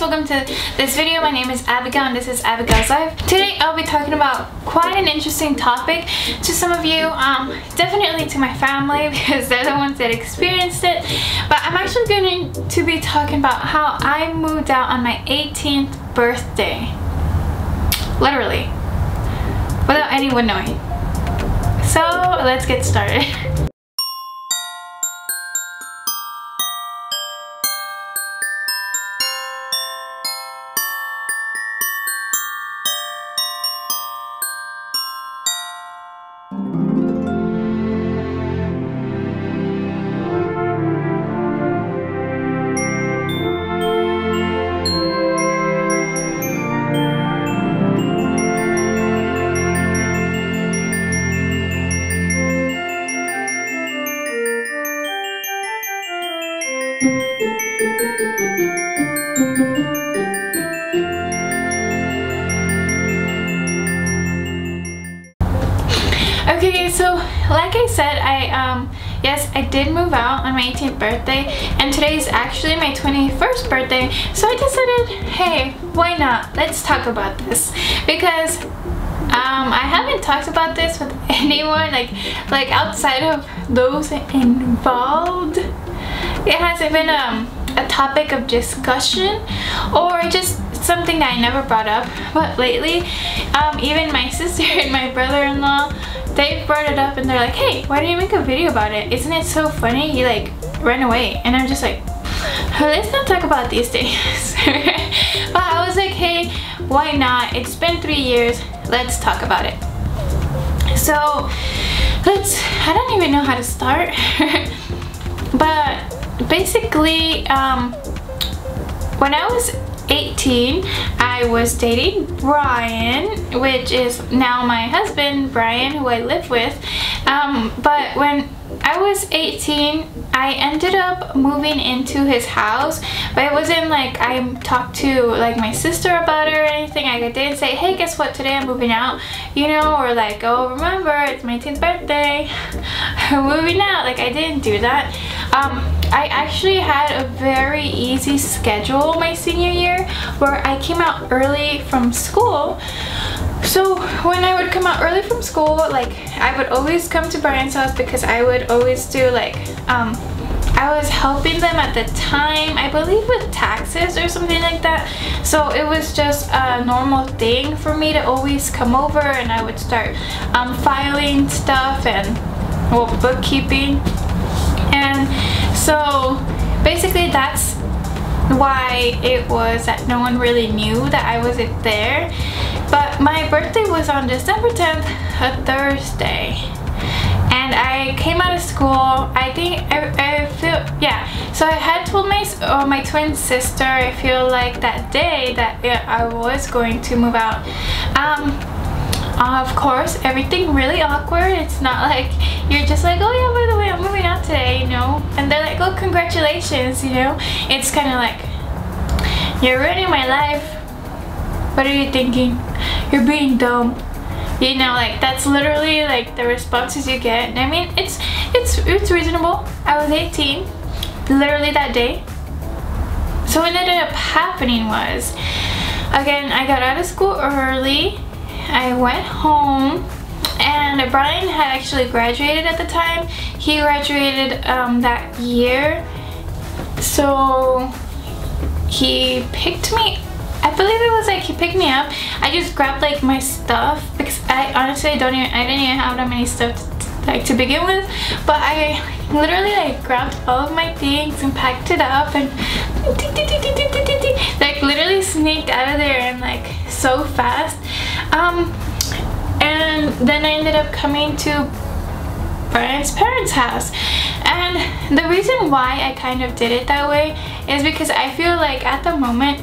welcome to this video. My name is Abigail and this is Abigail's Life. Today I'll be talking about quite an interesting topic to some of you, definitely to my family because they're the ones that experienced it. But I'm actually going to be talking about how I moved out on my 18th birthday. Literally. Without anyone knowing. So let's get started. Okay, so like I said, yes, I did move out on my 18th birthday, and today is actually my 21st birthday, so I decided, hey, why not? Let's talk about this, because I haven't talked about this with anyone, like outside of those involved. It hasn't been a topic of discussion or just something that I never brought up. But lately, even my sister and my brother-in-law, they brought it up and they're like, hey, why don't you make a video about it? Isn't it so funny? You like ran away. And I'm just like, let's not talk about these things. But I was like, hey, why not? It's been 3 years. Let's talk about it. So I don't even know how to start. But basically, when I was 18, I was dating Brian, which is now my husband, Brian, who I live with. But when I was 18, I ended up moving into his house, but it wasn't like I talked to like my sister about it or anything. I didn't say, hey, guess what, today I'm moving out, you know, or like, oh, remember, it's my 18th birthday, I'm moving out. Like, I didn't do that. I actually had a very easy schedule my senior year where I came out early from school. So when I would come out early from school, like, I would always come to Brian's house because I would always do like, I was helping them at the time, I believe with taxes or something like that. So it was just a normal thing for me to always come over, and I would start filing stuff and, well, bookkeeping. And so basically that's why it was that no one really knew that I wasn't there. But my birthday was on December 10th, a Thursday, and I came out of school, I think, I feel, yeah, so I had told my twin sister, I feel like that day, that I was going to move out. Of course, everything really awkward. It's not like you're just like, oh yeah, by the way, I'm moving out today, you know, and they're like, oh, congratulations, you know. It's kind of like, you're ruining my life. What are you thinking? You're being dumb. You know, like, that's literally like the responses you get. And I mean, it's reasonable. I was 18, literally that day. So what ended up happening was, again, I got out of school early. I went home, and Brian had actually graduated at the time. He graduated that year. So he picked me, I believe it was like he picked me up. I just grabbed like my stuff because I honestly I didn't even have that many stuff to begin with, but I literally like grabbed all of my things and packed it up and like literally sneaked out of there, and like so fast. And then I ended up coming to Brian's parents' house. And the reason why I kind of did it that way is because I feel like at the moment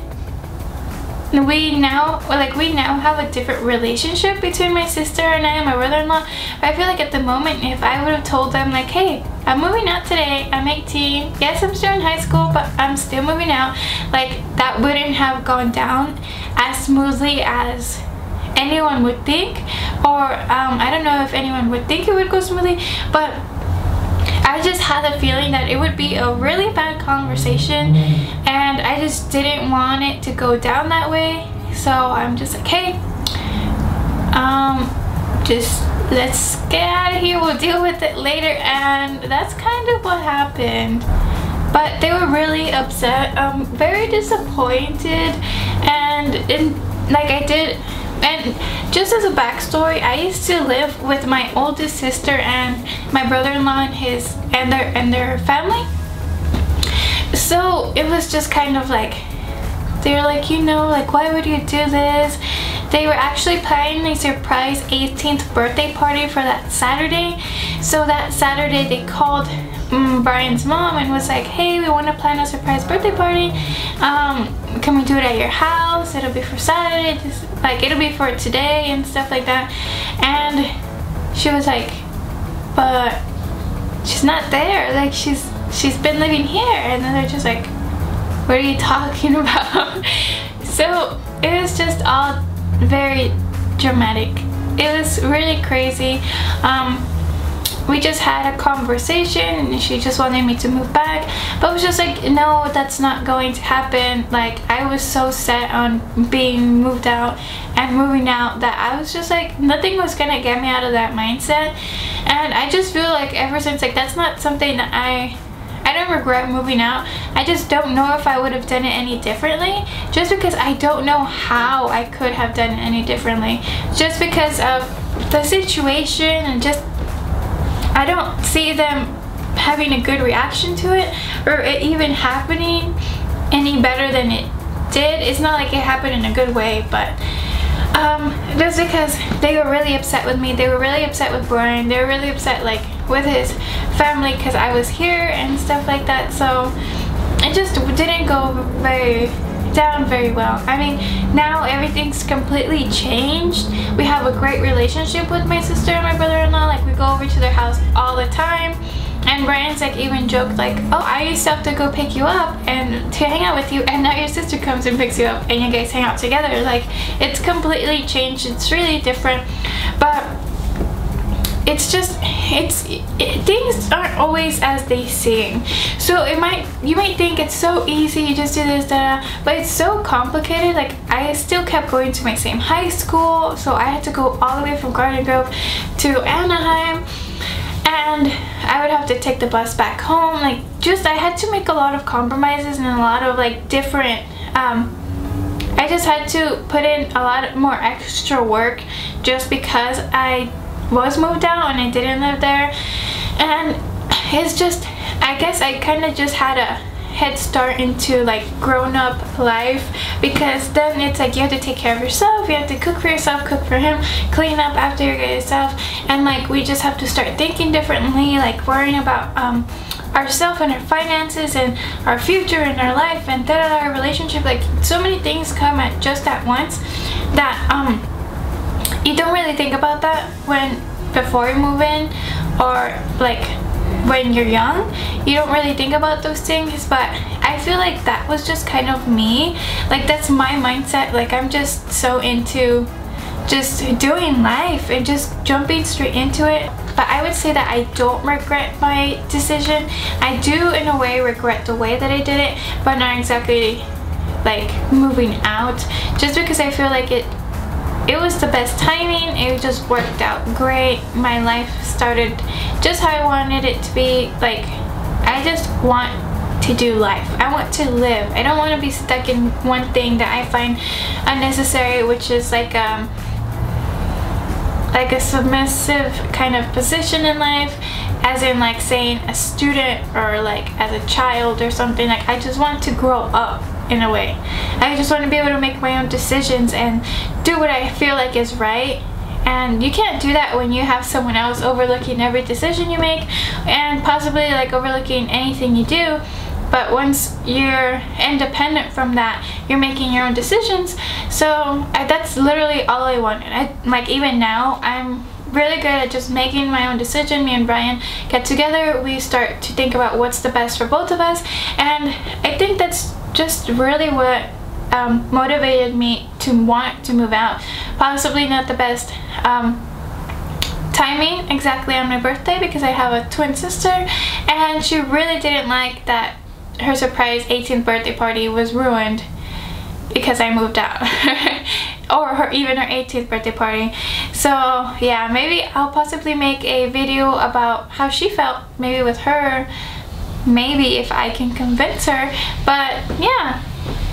we now have a different relationship between my sister and I and my brother-in-law. But I feel like at the moment, if I would have told them like, hey, I'm moving out today, I'm 18, yes, I'm still in high school, but I'm still moving out, like, that wouldn't have gone down as smoothly as anyone would think. Or I don't know if anyone would think it would go smoothly, but I just had a feeling that it would be a really bad conversation, and I just didn't want it to go down that way. So I'm just like, hey, just let's get out of here, we'll deal with it later. And that's kind of what happened. But they were really upset, very disappointed, and just as a backstory, I used to live with my oldest sister and my brother-in-law and their family. So it was just kind of like, they were like, you know, like, why would you do this? They were actually planning a surprise 18th birthday party for that Saturday. So that Saturday they called Brian's mom and was like, hey, we want to plan a surprise birthday party. Can we do it at your house? It'll be for Saturday, it'll be for today and stuff like that. And she was like, but she's not there, like she's been living here. And then they're just like, what are you talking about? So it was just all very dramatic. It was really crazy. We just had a conversation and she just wanted me to move back, but it was just like, no, that's not going to happen. Like, I was so set on being moved out and moving out that I was just like, nothing was gonna get me out of that mindset. And I just feel like ever since, like, that's not something that I don't regret moving out. I just don't know if I would have done it any differently, just because I don't know how I could have done it any differently, just because of the situation, and just I don't see them having a good reaction to it, or it even happening any better than it did. It's not like it happened in a good way, but just because they were really upset with me. They were really upset with Brian. They were really upset, like, with his family because I was here and stuff like that. So it just didn't go down very well. I mean, now everything's completely changed. We have a great relationship with my sister and my brother-in-law. Like, we go over to their house all the time. And Brian's like even joked like, oh, I used to have to go pick you up and to hang out with you, and now your sister comes and picks you up and you guys hang out together. Like, it's completely changed. It's really different. But it's just, things aren't always as they seem. So you might think it's so easy, you just do this, but it's so complicated. Like, I still kept going to my same high school, so I had to go all the way from Garden Grove to Anaheim, and I would have to take the bus back home. Like, just, I had to make a lot of compromises and a lot of like different, I just had to put in a lot more extra work just because I was moved out and I didn't live there. And it's just, I guess I kind of just had a head start into like grown-up life, because then it's like you have to take care of yourself, you have to cook for yourself, cook for him, clean up after yourself, and like we just have to start thinking differently, like worrying about ourselves and our finances and our future and our life and our relationship. Like, so many things come at once that you don't really think about that before you move in, or like when you're young, you don't really think about those things. But I feel like that was just kind of me. Like, that's my mindset. Like, I'm just so into just doing life and just jumping straight into it. But I would say that I don't regret my decision. I do in a way regret the way that I did it, but not exactly like moving out, just because I feel like it was the best timing. It just worked out great. My life started just how I wanted it to be. Like, I just want to do life. I want to live. I don't want to be stuck in one thing that I find unnecessary, which is like a submissive kind of position in life, as in like saying a student or like as a child or something. Like, I just want to grow up in a way. I just want to be able to make my own decisions and do what I feel like is right. And you can't do that when you have someone else overlooking every decision you make and possibly like overlooking anything you do. But once you're independent from that, you're making your own decisions. So that's literally all I wanted. Like, even now, I'm really good at just making my own decision. Me and Brian get together, we start to think about what's the best for both of us, and I think that's just really what motivated me to want to move out. Possibly not the best timing exactly on my birthday because I have a twin sister, and she really didn't like that her surprise 18th birthday party was ruined because I moved out. Or even her 18th birthday party. So yeah, maybe I'll possibly make a video about how she felt, maybe with her, maybe if I can convince her. But yeah,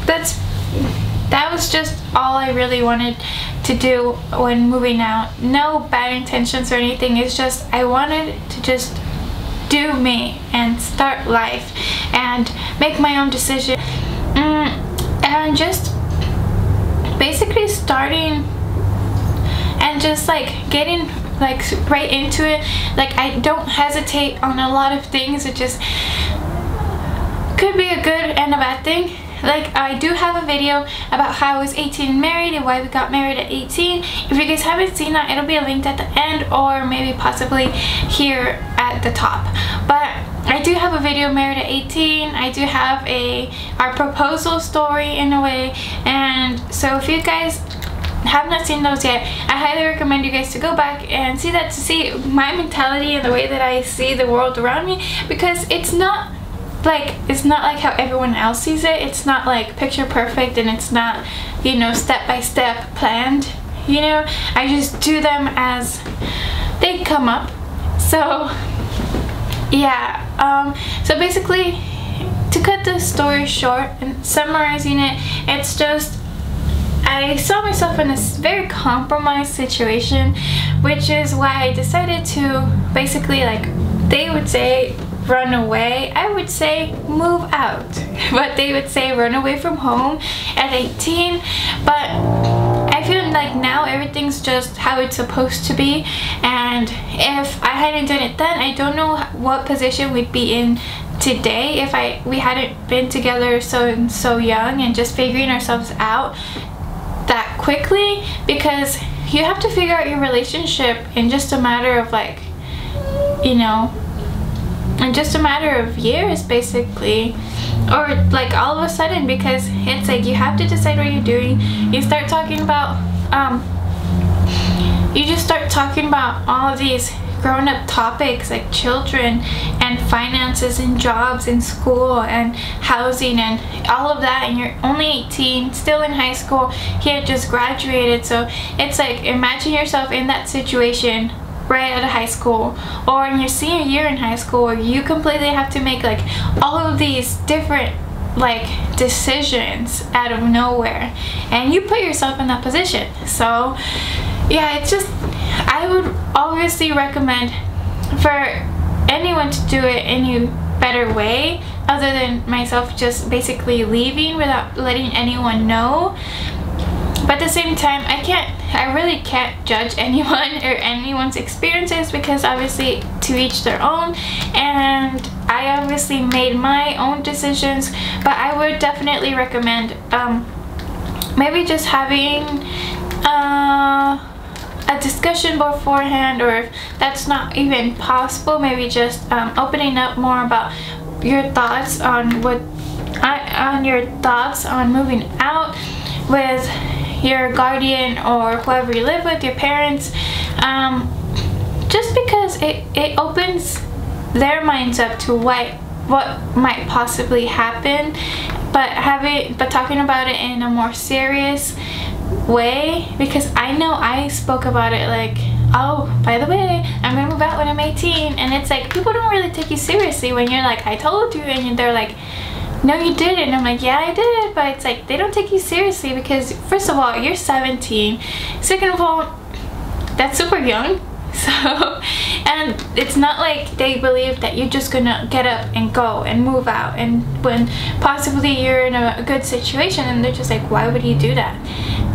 that was just all I really wanted to do when moving out. No bad intentions or anything. It's just I wanted to just do me and start life and make my own decision, and just basically starting and just like getting like right into it. Like I don't hesitate on a lot of things. It just could be a good and a bad thing. Like I do have a video about how I was 18 and married and why we got married at 18. If you guys haven't seen that, it'll be linked at the end or maybe possibly here at the top. But I do have a video married at 18. I do have our proposal story in a way, and so if you guys have not seen those yet, I highly recommend you guys to go back and see that, to see my mentality and the way that I see the world around me, because it's not like how everyone else sees it. It's not like picture perfect, and it's not, you know, step by step planned, you know. I just do them as they come up. So yeah, so basically, to cut the story short and summarizing it, it's just I saw myself in this very compromised situation, which is why I decided to basically, like they would say, run away. I would say move out, but they would say run away from home at 18. But I feel like now everything's just how it's supposed to be, and if I hadn't done it then, I don't know what position we'd be in today if we hadn't been together so young and just figuring ourselves out that quickly, because you have to figure out your relationship in just a matter of, like, you know, in just a matter of years basically, or like all of a sudden, because it's like you have to decide what you're doing. You start talking about you just start talking about all of these grown-up topics like children and finances and jobs and school and housing and all of that, and you're only 18, still in high school. He had just graduated, so it's like, imagine yourself in that situation right out of high school, or in your senior year in high school, where you completely have to make like all of these different like decisions out of nowhere, and you put yourself in that position. So yeah, it's just, I would obviously recommend for anyone to do it any better way other than myself just basically leaving without letting anyone know. But at the same time, I really can't judge anyone or anyone's experiences, because obviously to each their own, and I obviously made my own decisions. But I would definitely recommend maybe just having a discussion beforehand, or if that's not even possible, maybe just opening up more about your thoughts on your thoughts on moving out with your guardian or whoever you live with, your parents, just because it opens their minds up to what might possibly happen, but talking about it in a more serious way, because I know I spoke about it like, oh, by the way, I'm gonna move out when I'm 18, and it's like people don't really take you seriously when you're like, I told you, and they're like, no, you didn't. And I'm like, yeah, I did. But it's like they don't take you seriously, because first of all, you're 17. Second of all, that's super young. So, and it's not like they believe that you're just gonna get up and go and move out, and when possibly you're in a good situation, and they're just like, why would he do that?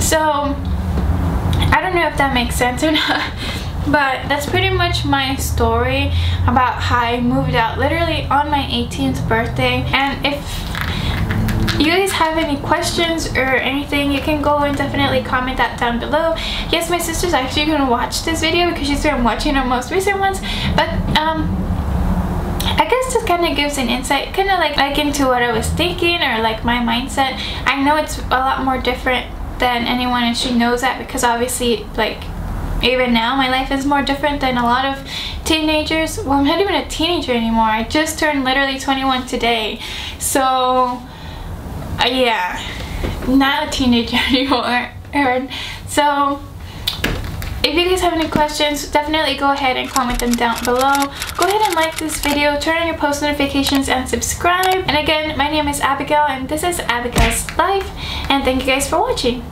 So I don't know if that makes sense or not. But that's pretty much my story about how I moved out literally on my 18th birthday. And if you guys have any questions or anything, you can go and definitely comment that down below. Yes, my sister's actually going to watch this video because she's been watching our most recent ones. But I guess this kind of gives an insight, kind of like into what I was thinking, or like my mindset. I know it's a lot more different than anyone, and she knows that, because obviously, like, even now my life is more different than a lot of teenagers. Well, I'm not even a teenager anymore. I just turned literally 21 today. So yeah, not a teenager anymore. So if you guys have any questions, definitely go ahead and comment them down below. Go ahead and like this video, turn on your post notifications, and subscribe. And again, my name is Abigail, and this is Abigail's Life, and thank you guys for watching.